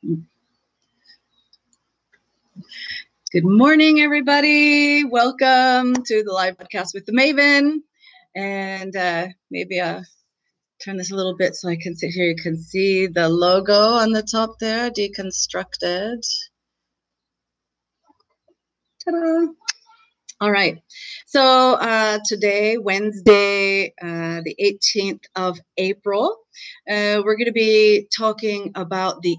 Good morning, everybody. Welcome to the live podcast with the Maven. And maybe I'll turn this a little bit so I can sit here. You can see the logo on the top there, deconstructed. Ta-da! All right. So today, Wednesday, the 18th of April, we're going to be talking about the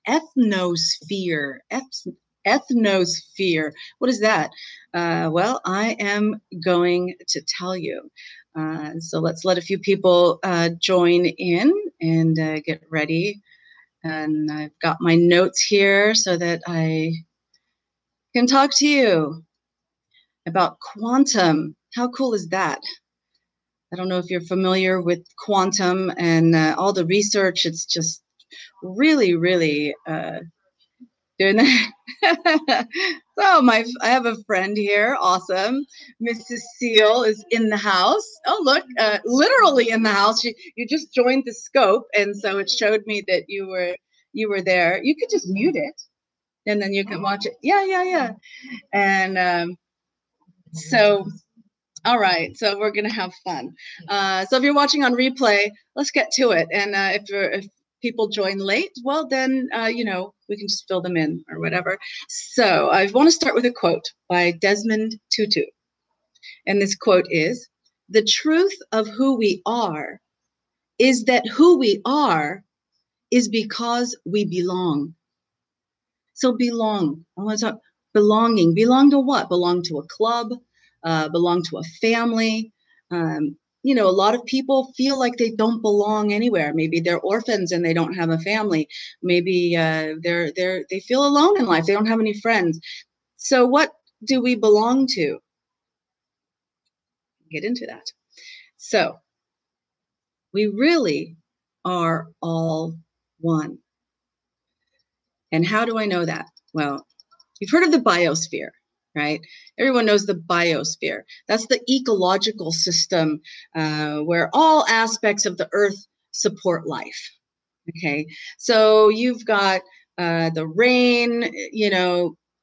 ethnosphere. Ethnosphere. What is that? Well, I am going to tell you. So let's let a few people join in and get ready. And I've got my notes here so that I can talk to you about quantum. How cool is that? I don't know if you're familiar with quantum and all the research. It's just really, really doing that. So I have a friend here. Awesome. Mrs. Seal is in the house. Oh, look, literally in the house. You just joined the scope, and so it showed me that you were there. You could just mute it, and then you can watch it. Yeah. And so, all right, so we're gonna have fun. So if you're watching on replay, let's get to it. And if people join late, well then, we can just fill them in or whatever. So I want to start with a quote by Desmond Tutu. And this quote is, "The truth of who we are is that who we are is because we belong." So belong. I want to talk belonging. Belong to what? Belong to a club, belong to a family. A lot of people feel like they don't belong anywhere. Maybe they're orphans and they don't have a family. Maybe they feel alone in life. They don't have any friends. So what do we belong to? Get into that. So we really are all one. And how do I know that? Well, you've heard of the biosphere, right? Everyone knows the biosphere. That's the ecological system where all aspects of the earth support life. Okay, so you've got the rain,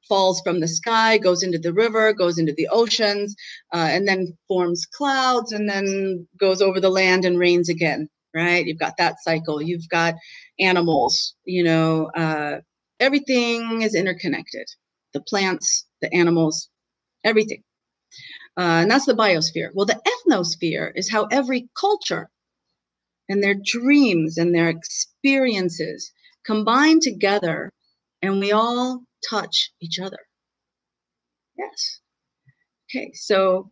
falls from the sky, goes into the river, goes into the oceans, and then forms clouds, and then goes over the land and rains again, right? You've got that cycle. You've got animals, everything is interconnected. The plants, the animals, everything. And that's the biosphere. Well, the ethnosphere is how every culture and their dreams and their experiences combine together, and we all touch each other. Yes. Okay, so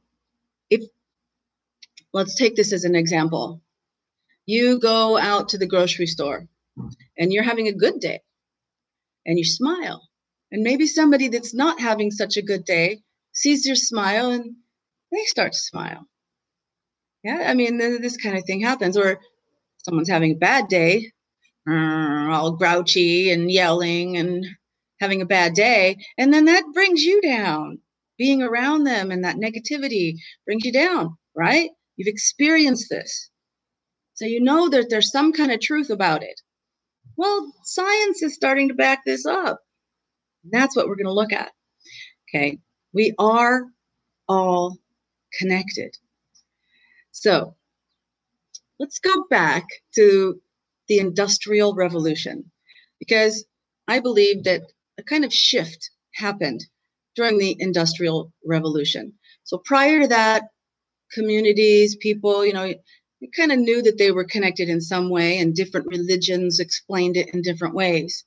let's take this as an example. You go out to the grocery store and you're having a good day and you smile. And maybe somebody that's not having such a good day sees your smile and they start to smile. Yeah, I mean, this kind of thing happens. Or someone's having a bad day, all grouchy and yelling and having a bad day, and then that brings you down. Being around them and that negativity brings you down, right? You've experienced this. So you know that there's some kind of truth about it. Well, science is starting to back this up. That's what we're going to look at. Okay, we are all connected. So let's go back to the Industrial Revolution, because I believe that a kind of shift happened during the Industrial Revolution. So prior to that, communities, people, you kind of knew that they were connected in some way, and different religions explained it in different ways.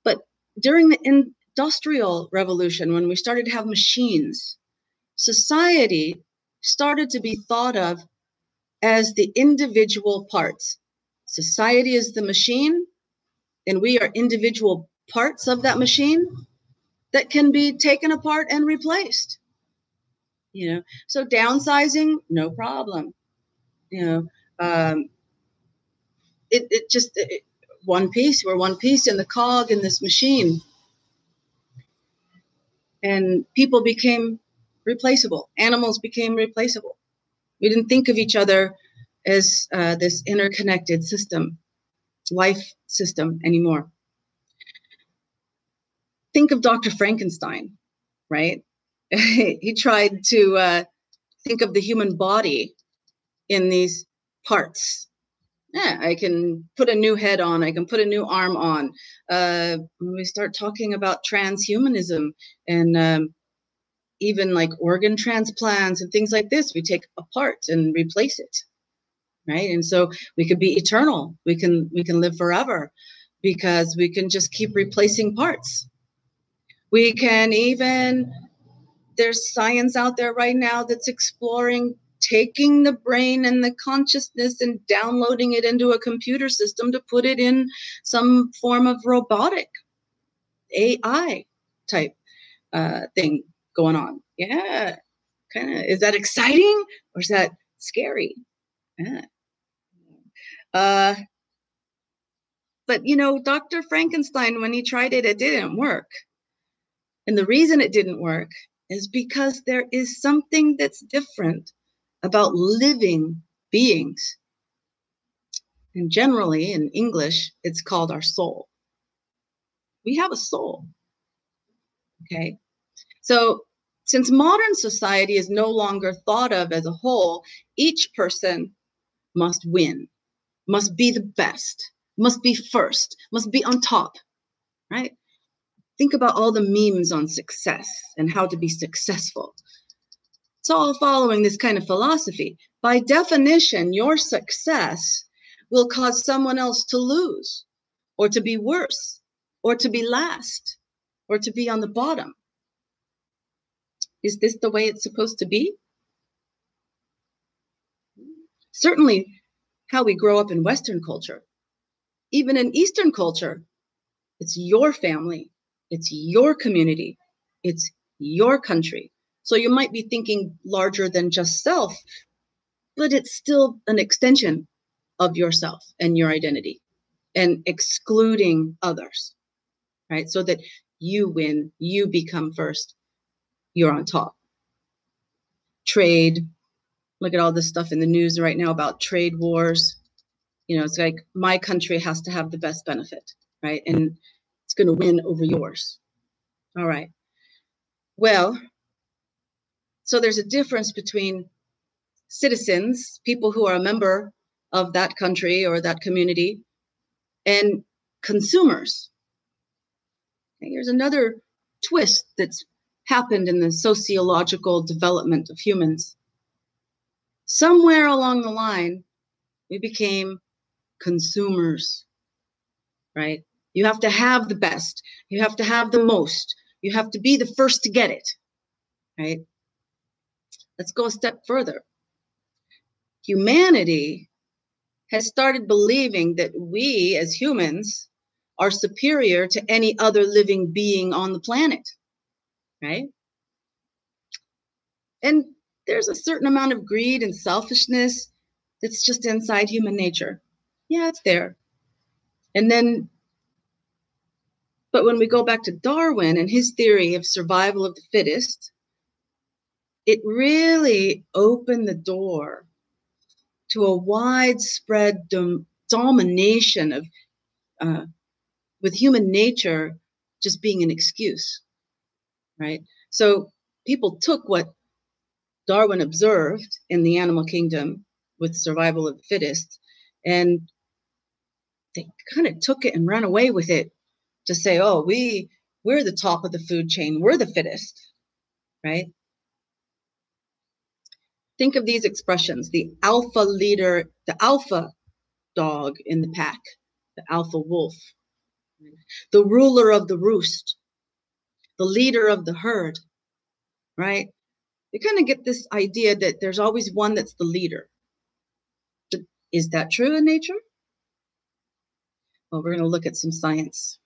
But during the Industrial Revolution, when we started to have machines, society started to be thought of as the individual parts. Society is the machine, and we are individual parts of that machine that can be taken apart and replaced. So downsizing, no problem. One piece. We're one piece in the cog in this machine, and people became replaceable. Animals became replaceable. We didn't think of each other as this interconnected system. Life system anymore. Think of Dr. Frankenstein, right? He tried to think of the human body in these parts. Yeah, I can put a new head on, I can put a new arm on. When we start talking about transhumanism and even like organ transplants and things like this, we take a part and replace it, right? And so we could be eternal. We can live forever because we can just keep replacing parts. We can even, there's science out there right now that's exploring taking the brain and the consciousness and downloading it into a computer system to put it in some form of robotic AI type thing going on. Yeah, kind of. Is that exciting or is that scary? Yeah. But you know, Dr. Frankenstein, when he tried it, it didn't work. And the reason it didn't work is because there is something that's different about living beings. And generally in English, it's called our soul. We have a soul. Okay. So since modern society is no longer thought of as a whole, each person must win, must be the best, must be first, must be on top, right? Think about all the memes on success and how to be successful. It's all following this kind of philosophy. By definition, your success will cause someone else to lose, or to be worse, or to be last, or to be on the bottom. Is this the way it's supposed to be? Certainly how we grow up in Western culture. Even in Eastern culture, it's your family, it's your community, it's your country. So you might be thinking larger than just self, but it's still an extension of yourself and your identity and excluding others, right? So that you win, you become first, you're on top. Trade, look at all this stuff in the news right now about trade wars. You know, it's like my country has to have the best benefit, right? And it's going to win over yours. All right. Well, so there's a difference between citizens, people who are a member of that country or that community, and consumers. Okay, here's another twist that's happened in the sociological development of humans. Somewhere along the line, we became consumers, right? You have to have the best. You have to have the most. You have to be the first to get it, right? Let's go a step further. Humanity has started believing that we as humans are superior to any other living being on the planet, right? And there's a certain amount of greed and selfishness that's just inside human nature. Yeah, it's there. And then, but when we go back to Darwin and his theory of survival of the fittest, it really opened the door to a widespread domination of with human nature just being an excuse, right? So people took what Darwin observed in the animal kingdom with survival of the fittest, and they kind of took it and ran away with it to say, oh, we're the top of the food chain, we're the fittest, right? Think of these expressions: the alpha leader, the alpha dog in the pack, the alpha wolf, the ruler of the roost, the leader of the herd, right? You kind of get this idea that there's always one that's the leader. But is that true in nature? Well, we're going to look at some science.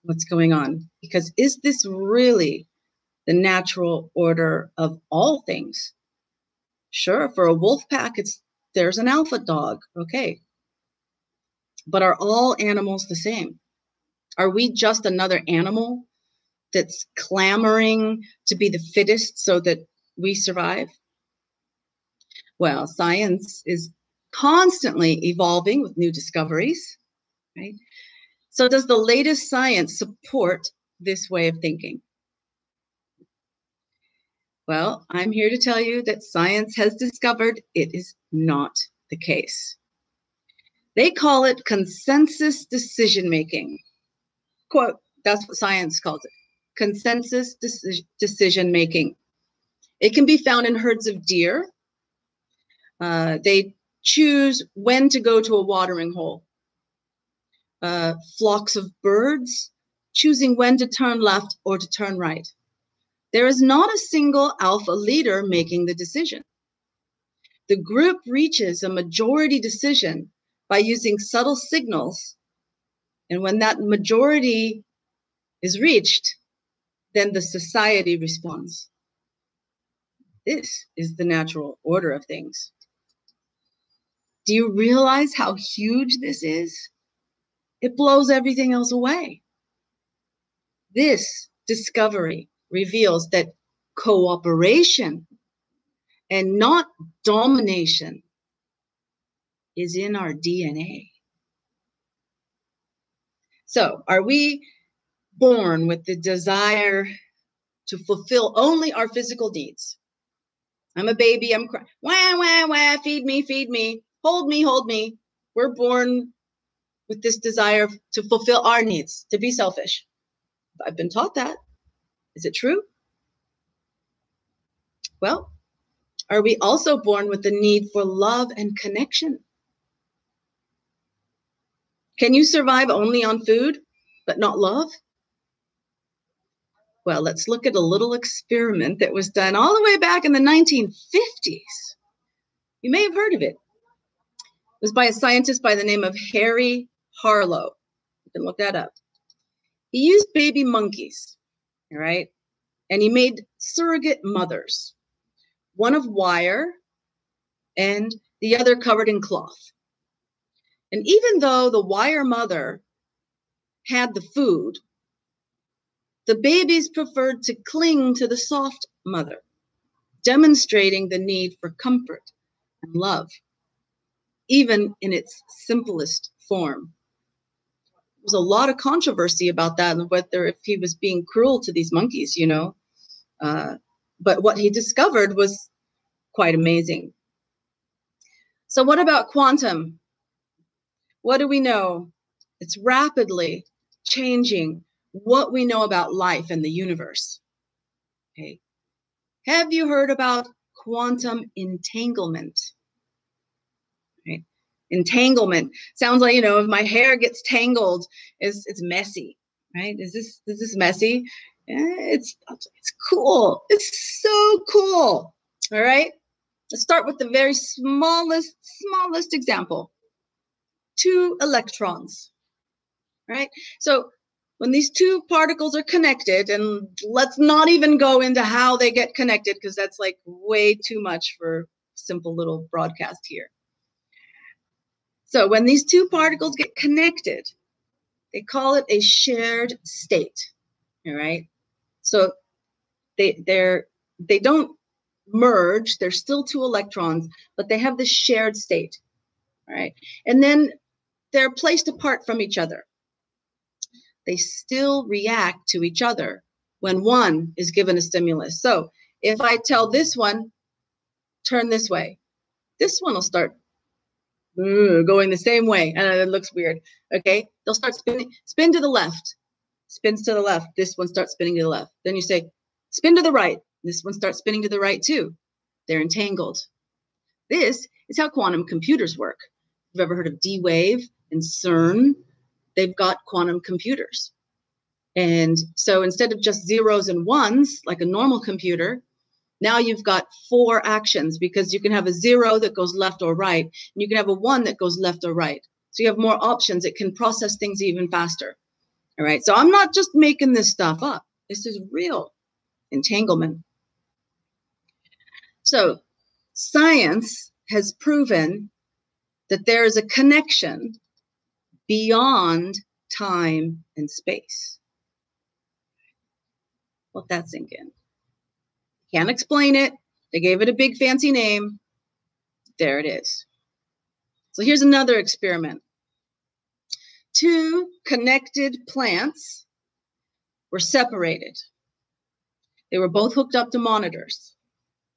What's going on? Because is this really the natural order of all things? Sure, for a wolf pack, there's an alpha dog, okay. But are all animals the same? Are we just another animal that's clamoring to be the fittest so that we survive? Well, science is constantly evolving with new discoveries. right? So does the latest science support this way of thinking? Well, I'm here to tell you that science has discovered it is not the case. They call it consensus decision making. Quote, that's what science calls it. Consensus decision making. It can be found in herds of deer. They choose when to go to a watering hole. Flocks of birds, choosing when to turn left or to turn right. There is not a single alpha leader making the decision. The group reaches a majority decision by using subtle signals, and when that majority is reached, then the society responds. This is the natural order of things. Do you realize how huge this is? It blows everything else away. This discovery reveals that cooperation and not domination is in our DNA. So, are we born with the desire to fulfill only our physical needs? I'm a baby, I'm crying, wah, wah, wah, feed me, hold me, hold me. We're born with this desire to fulfill our needs, to be selfish. I've been taught that. Is it true? Well, are we also born with the need for love and connection? Can you survive only on food, but not love? Well, let's look at a little experiment that was done all the way back in the 1950s. You may have heard of it. It was by a scientist by the name of Harry Harlow. You can look that up. He used baby monkeys, all right? And he made surrogate mothers, one of wire and the other covered in cloth. And even though the wire mother had the food, the babies preferred to cling to the soft mother, demonstrating the need for comfort and love, even in its simplest form. There was a lot of controversy about that and whether if he was being cruel to these monkeys, you know. But what he discovered was quite amazing. So what about quantum? What do we know? It's rapidly changing what we know about life and the universe. Okay. Have you heard about quantum entanglement? Right? Entanglement sounds like, you know, if my hair gets tangled, it's messy, right? Is this messy? It's cool. It's so cool. All right. Let's start with the very smallest example. 2 electrons, right? So when these 2 particles are connected, and let's not even go into how they get connected because that's like way too much for simple little broadcast here. So when these 2 particles get connected, they call it a shared state, all right? So they don't merge, they're still 2 electrons, but they have this shared state, all right? And then they're placed apart from each other. They still react to each other when one is given a stimulus. So if I tell this one, turn this way, this one will start going the same way. And it looks weird. Okay. They'll start spinning, spin to the left, spins to the left. This one starts spinning to the left. Then you say, spin to the right. This one starts spinning to the right too. They're entangled. This is how quantum computers work. You've ever heard of D-Wave and CERN? They've got quantum computers. And so instead of just zeros and ones, like a normal computer, now you've got 4 actions because you can have a 0 that goes left or right, and you can have a 1 that goes left or right. So you have more options. It can process things even faster. All right. So I'm not just making this stuff up. This is real entanglement. So science has proven that there is a connection beyond time and space. Let that sink in. Can't explain it. They gave it a big fancy name. There it is. So here's another experiment. two connected plants were separated. They were both hooked up to monitors.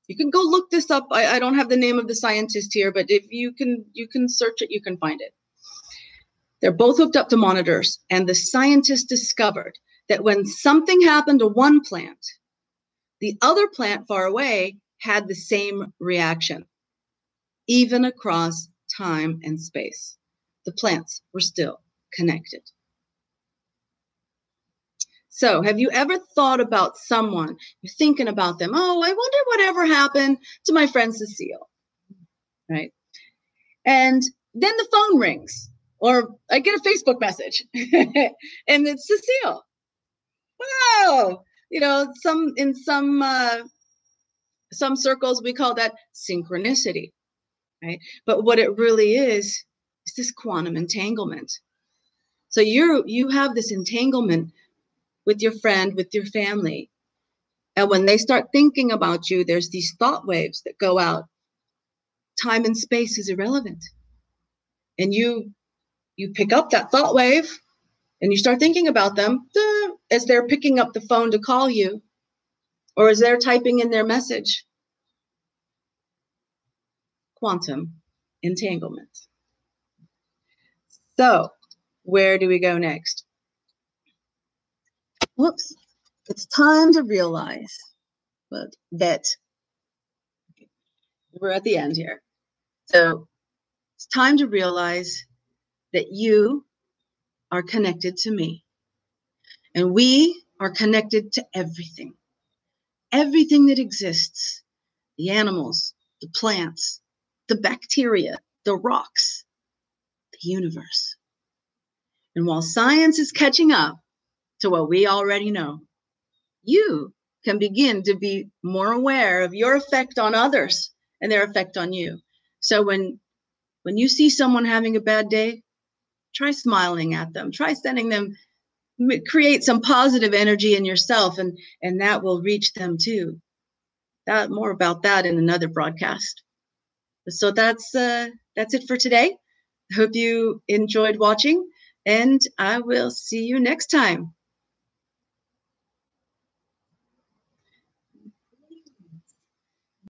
You can go look this up. I don't have the name of the scientist here, but if you can search it, you can find it. They're both hooked up to monitors, and the scientists discovered that when something happened to one plant, the other plant far away had the same reaction, even across time and space. The plants were still connected. So have you ever thought about someone, you're thinking about them, oh, I wonder whatever happened to my friend Cecile, right? And then the phone rings, or I get a Facebook message, and it's Cecile. Wow, in some circles we call that synchronicity, right? But what it really is this quantum entanglement. So you have this entanglement with your friend, with your family. And when they start thinking about you, there's these thought waves that go out. Time and space is irrelevant. And you pick up that thought wave and you start thinking about them as they're picking up the phone to call you, or as they're typing in their message. Quantum entanglement. So where do we go next? Whoops. It's time to realize that we're at the end here. So it's time to realize that you are connected to me. And we are connected to everything. Everything that exists. The animals, the plants, the bacteria, the rocks, the universe. And while science is catching up to what we already know, you can begin to be more aware of your effect on others and their effect on you. So when you see someone having a bad day, try smiling at them. Try sending them, create some positive energy in yourself, and that will reach them too. More about that in another broadcast. So that's it for today. I hope you enjoyed watching, and I will see you next time.